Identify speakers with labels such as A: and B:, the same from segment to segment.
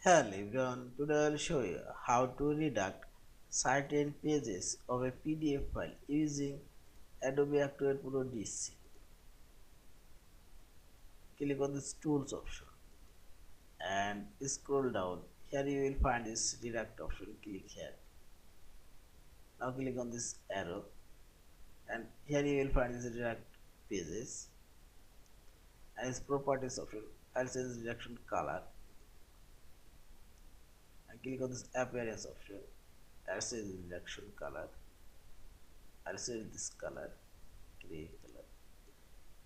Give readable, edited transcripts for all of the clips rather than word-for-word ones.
A: Hello everyone, today I'll show you how to redact certain pages of a PDF file using Adobe Acrobat Pro DC. Click on this tools option and scroll down. Here you will find this redact option. Click here. Now click on this arrow and here you will find this redact pages and this properties option. I'll change redaction color and click on this appearance option. I'll change redaction color. I'll select this color, gray color.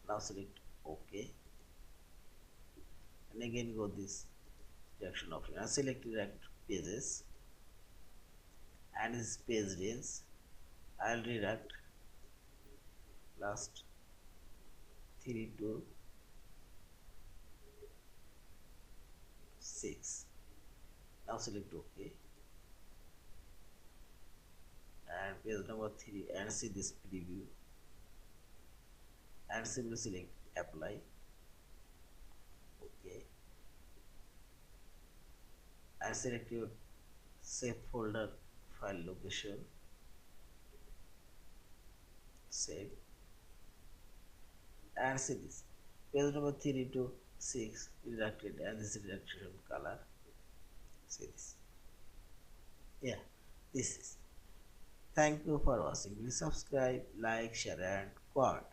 A: Now select OK and again go this redaction option and select redact pages and this page range. I'll redact last 3 to 6. Now select OK and page number 3 and see this preview and simply select apply. OK and select your save folder file location, save and see this page number 3 to 6 redacted and this redaction color. See this. Yeah, this is. Thank you for watching. Please subscribe, like, share and comment.